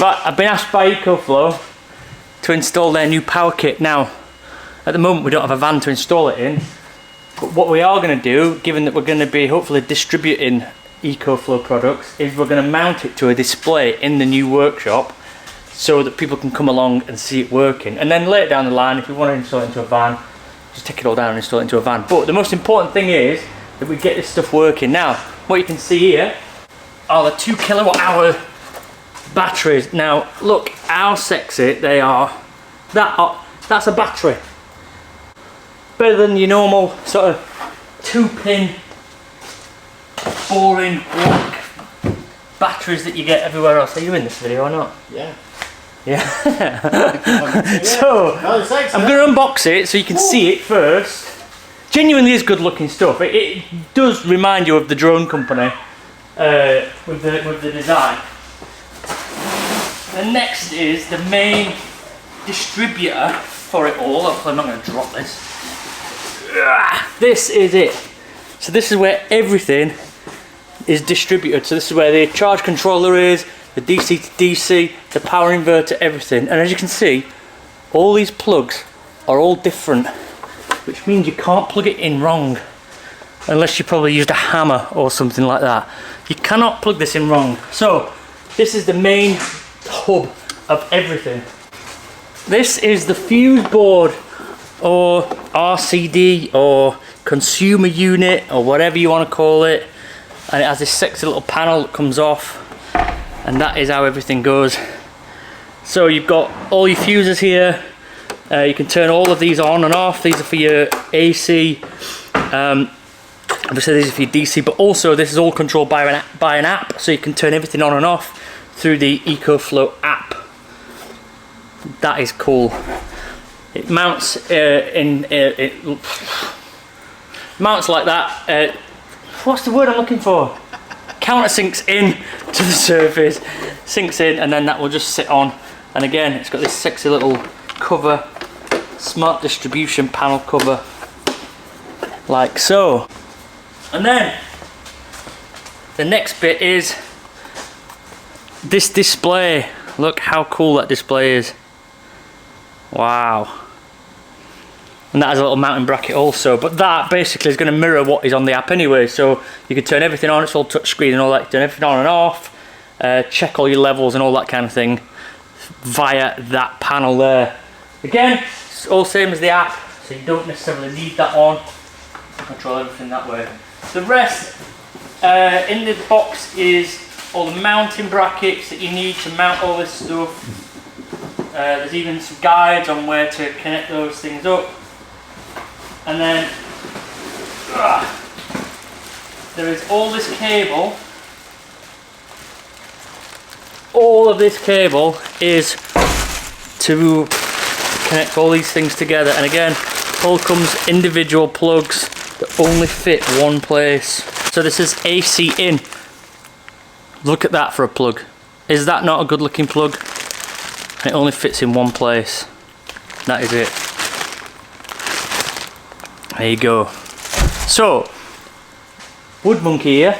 Right, I've been asked by ecoflow to install their new power kit. Now, at the moment we don't have a van to install it in, but what we are going to do, given that we're going to be hopefully distributing ecoflow products, is we're going to mount it to a display in the new workshop so that people can come along and see it working. And then later down the line, if you want to install it into a van, just take it all down and install it into a van. But the most important thing is that we get this stuff working. Now, what you can see here are the 2 kilowatt-hour batteries. Now, look how sexy they are. That's a battery. Better than your normal sort of 2-pin, boring black batteries that you get everywhere else. Are you in this video or not? Yeah. Yeah. So, I'm going to unbox it so you can see it first. Genuinely is good looking stuff. It does remind you of the drone company with the design. The next is the main distributor for it all. Hopefully I'm not going to drop this. This is it. So this is where everything is distributed. So this is where the charge controller is, the DC to DC, the power inverter, everything. And as you can see, all these plugs are all different, which means you can't plug it in wrong unless you probably used a hammer or something like that. You cannot plug this in wrong. So this is the main hub of everything. This is the fuse board, or RCD, or consumer unit, or whatever you want to call it, and it has this sexy little panel that comes off, and that is how everything goes. So you've got all your fuses here. You can turn all of these on and off. These are for your AC, obviously these are for your DC, but also this is all controlled by an app, so you can turn everything on and off through the ecoflow app. That is cool. It mounts mounts like that. What's the word I'm looking for? Countersinks in to the surface, sinks in, and then that will just sit on. And again, it's got this sexy little cover, smart distribution panel cover, like so. And then the next bit is this display. Look how cool that display is. Wow. And that has a little mounting bracket also, but that basically is going to mirror what is on the app anyway. So you can turn everything on, it's all touch screen and all that. You turn everything on and off, check all your levels and all that kind of thing via that panel there. Again, it's all same as the app, so you don't necessarily need that on. You control everything that way. The rest in the box is all the mounting brackets that you need to mount all this stuff. There's even some guides on where to connect those things up. And then there is all this cable. All of this cable is to connect all these things together. And again, all comes individual plugs that only fit one place. So this is AC in. Look at that for a plug. Is that not a good looking plug? It only fits in one place. That is it. There you go. So, Wood Monkey here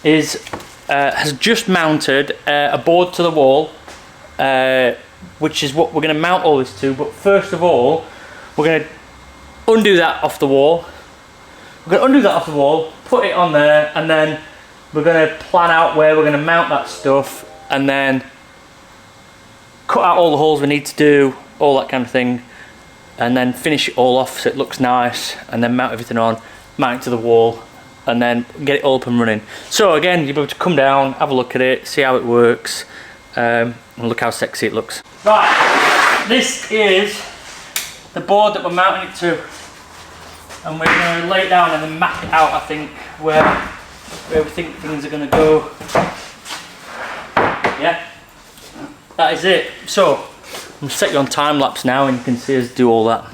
has just mounted a board to the wall, which is what we're going to mount all this to. But first of all, we're going to undo that off the wall. We're going to undo that off the wall, put it on there, and then we're going to plan out where we're going to mount that stuff, and then cut out all the holes we need to do, all that kind of thing, and then finish it all off so it looks nice, and then mount everything on, mount it to the wall, and then get it all up and running. So again, you'll be able to come down, have a look at it, see how it works, and look how sexy it looks. Right, this is the board that we're mounting it to, and we're going to lay it down and then map it out, I think, where we think things are going to go. Yeah, that is it. So I'm going to set you on time lapse now and you can see us do all that.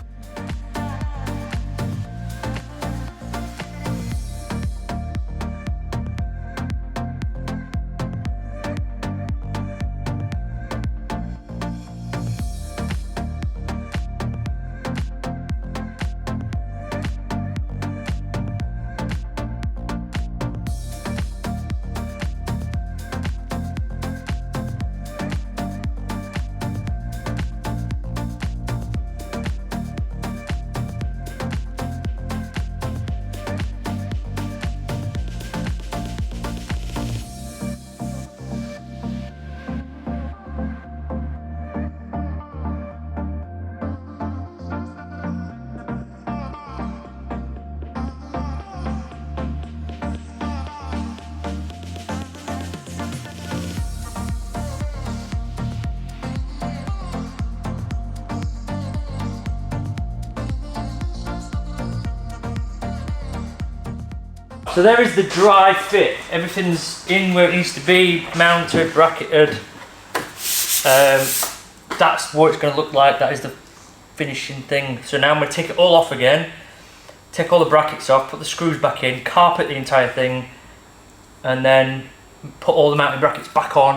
So there is the dry fit. Everything's in where it needs to be, mounted, bracketed. That's what it's going to look like. That is the finishing thing. So now I'm going to take it all off again, take all the brackets off, put the screws back in, carpet the entire thing, and then put all the mounting brackets back on,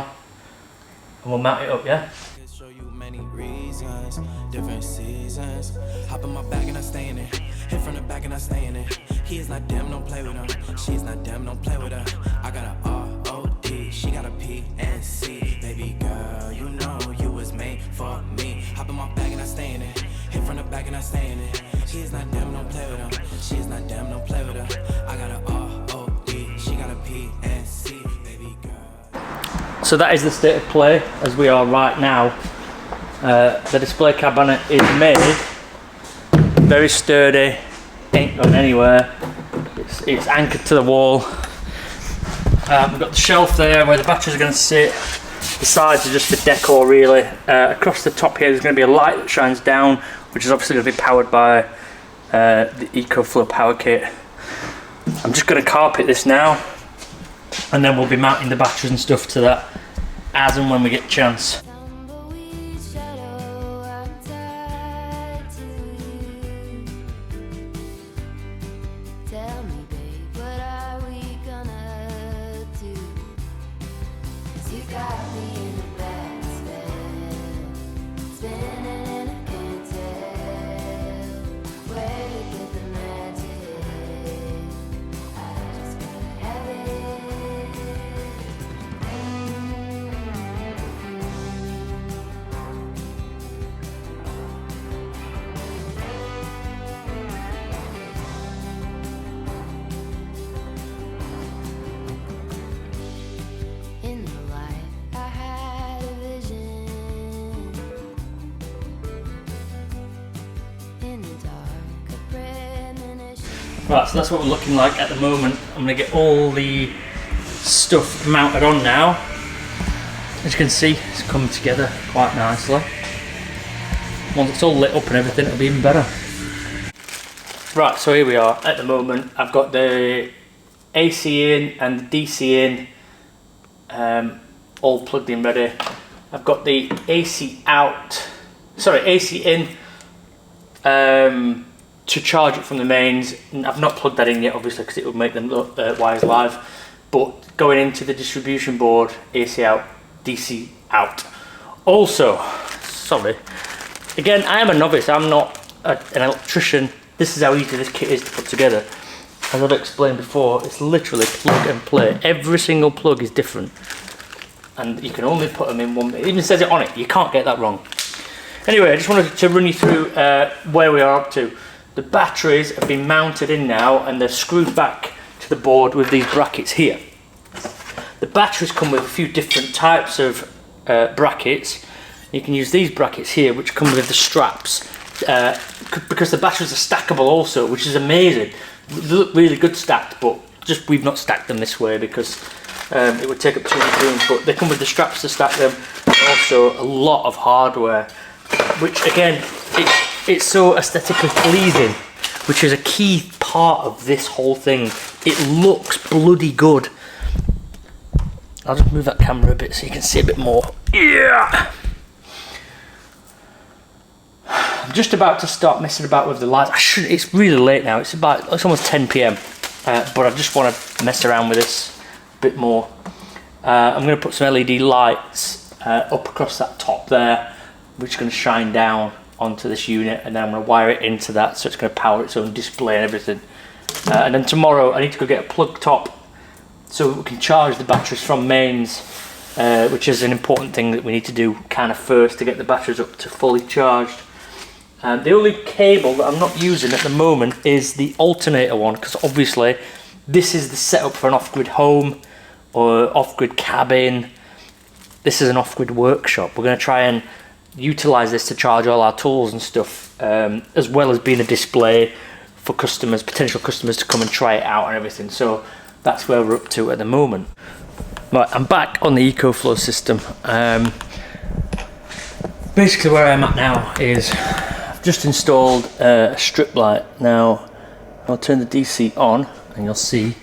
and we'll mount it up, yeah? Show you many reasons, different seasons. Hop in my bag and I stay in it. Hit from the back and I stay in it. He is not damn, don't play with him. She's not damn, don't play with her. I got a R-O-D, she got a P-N-C. Baby girl, you know you was made for me. Hop in my bag and I stay in it. Hit from the back and I stay in it. He is not damn, don't play with him. She is not damn, don't play with her. I got a R-O-D, she got a P-N-C. Baby girl. So that is the state of play as we are right now. The display cabinet is made, very sturdy, ain't gone anywhere. It's anchored to the wall. We've got the shelf there where the batteries are going to sit. The sides are just for decor really. Across the top here there's going to be a light that shines down, which is obviously going to be powered by the ecoflow power kit. I'm just going to carpet this now, and then we'll be mounting the batteries and stuff to that as and when we get a chance. Right, so that's what we're looking like at the moment. I'm going to get all the stuff mounted on now. As you can see, it's coming together quite nicely. Once it's all lit up and everything, it'll be even better. Right, so here we are at the moment. I've got the AC in and the DC in, all plugged in ready. I've got the AC out, sorry, AC in, to charge it from the mains. I've not plugged that in yet obviously because it would make them look wires live, but going into the distribution board, AC out, DC out. Also, sorry, again, I am a novice, I'm not an electrician. This is how easy this kit is to put together. As I've explained before, it's literally plug and play. Every single plug is different, and you can only put them in one. It even says it on it, you can't get that wrong. Anyway, I just wanted to run you through where we are up to. The batteries have been mounted in now and they're screwed back to the board with these brackets here. The batteries come with a few different types of brackets. You can use these brackets here, which come with the straps, because the batteries are stackable also, which is amazing. They look really good stacked, but just we've not stacked them this way because it would take up too much room, but they come with the straps to stack them, and also a lot of hardware, which again, it's so aesthetically pleasing, which is a key part of this whole thing. It looks bloody good. I'll just move that camera a bit so you can see a bit more. Yeah! I'm just about to start messing about with the lights. It's really late now, it's almost 10 PM, but I just want to mess around with this a bit more. I'm going to put some LED lights up across that top there, which is going to shine down onto this unit, and then I'm going to wire it into that so it's going to power its own display and everything. And then tomorrow I need to go get a plug top so we can charge the batteries from mains, which is an important thing that we need to do kind of first to get the batteries up to fully charged. The only cable that I'm not using at the moment is the alternator one, because obviously this is the setup for an off-grid home or off-grid cabin. This is an off-grid workshop. We're going to try and utilize this to charge all our tools and stuff, as well as being a display for customers, potential customers, to come and try it out and everything. So that's where we're up to at the moment. Right, I'm back on the ecoflow system. Basically where I'm at now is I've just installed a strip light. Now I'll turn the DC on and you'll see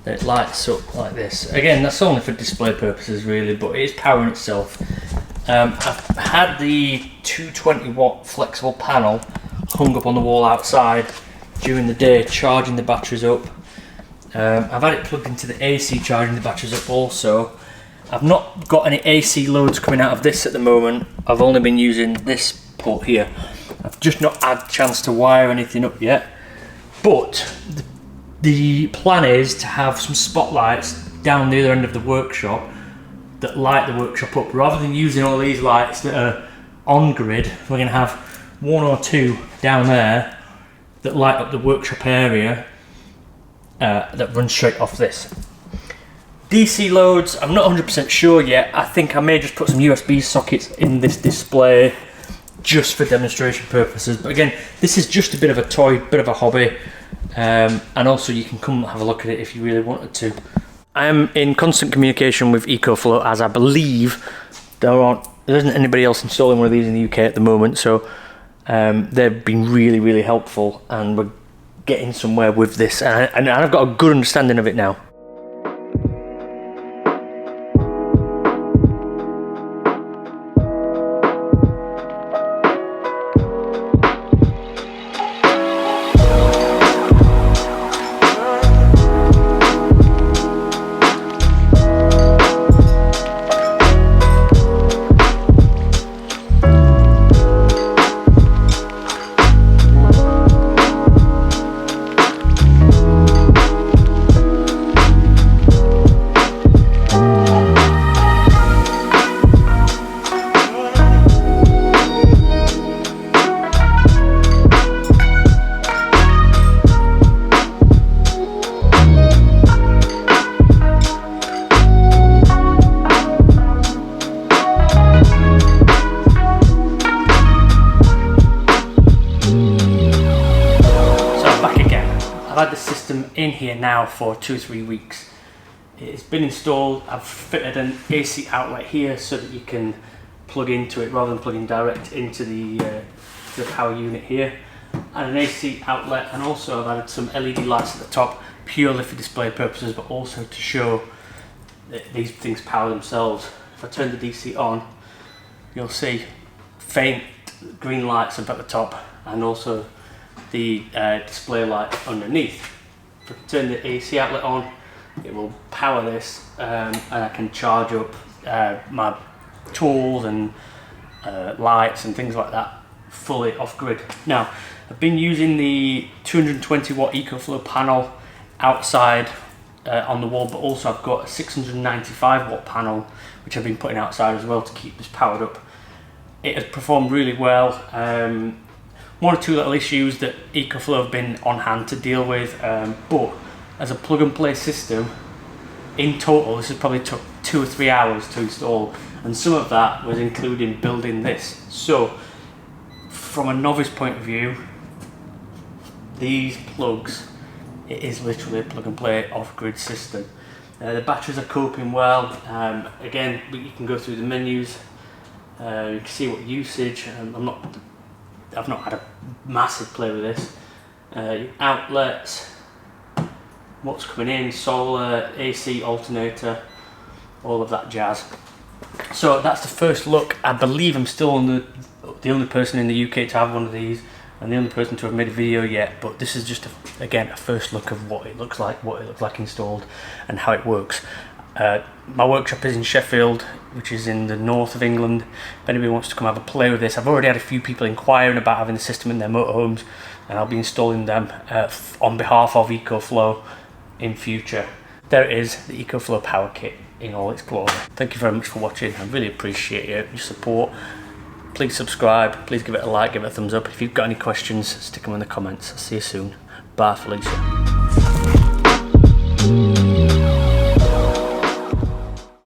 It lights up like this. Again, that's only for display purposes really, but it is powering itself. I've had the 220 watt flexible panel hung up on the wall outside during the day, charging the batteries up. I've had it plugged into the AC, charging the batteries up also. I've not got any AC loads coming out of this at the moment. I've only been using this port here. I've just not had a chance to wire anything up yet. But the plan is to have some spotlights down the other end of the workshop that light the workshop up. Rather than using all these lights that are on grid, we're going to have one or two down there that light up the workshop area that run straight off this. DC loads, I'm not 100% sure yet. I think I may just put some USB sockets in this display just for demonstration purposes. But again, this is just a bit of a toy, bit of a hobby. And also you can come have a look at it if you really wanted to. I am in constant communication with ecoflow, as I believe there isn't anybody else installing one of these in the UK at the moment. So they've been really, really helpful, and we're getting somewhere with this. And I've got a good understanding of it now. I've had the system in here now for 2 or 3 weeks. It's been installed. I've fitted an AC outlet here so that you can plug into it rather than plugging direct into the power unit here, and an AC outlet, and also I've added some LED lights at the top purely for display purposes, but also to show that these things power themselves. If I turn the DC on, you'll see faint green lights up at the top, and also the display light underneath. If I turn the AC outlet on, it will power this, and I can charge up my tools and lights and things like that fully off grid. Now, I've been using the 220 watt ecoflow panel outside on the wall, but also I've got a 695 watt panel which I've been putting outside as well to keep this powered up. It has performed really well. One or two little issues that ecoflow have been on hand to deal with, but as a plug and play system, in total this has probably took 2 or 3 hours to install, and some of that was including building this. So from a novice point of view, these plugs, it is literally a plug and play off-grid system. The batteries are coping well. Again, you can go through the menus, you can see what usage. I've not had a massive play with this. Outlets, what's coming in, solar, AC alternator, all of that jazz. So that's the first look. I believe I'm still the only person in the UK to have one of these, and the only person to have made a video yet, but this is just again a first look of what it looks like installed and how it works. My workshop is in Sheffield, which is in the north of England. If anybody wants to come have a play with this, I've already had a few people inquiring about having the system in their motorhomes, and I'll be installing them on behalf of ecoflow in future. There it is, the ecoflow power kit in all its glory. Thank you very much for watching. I really appreciate your support. Please subscribe, please give it a like, give it a thumbs up. If you've got any questions, stick them in the comments. I'll see you soon. Bye, Felicia.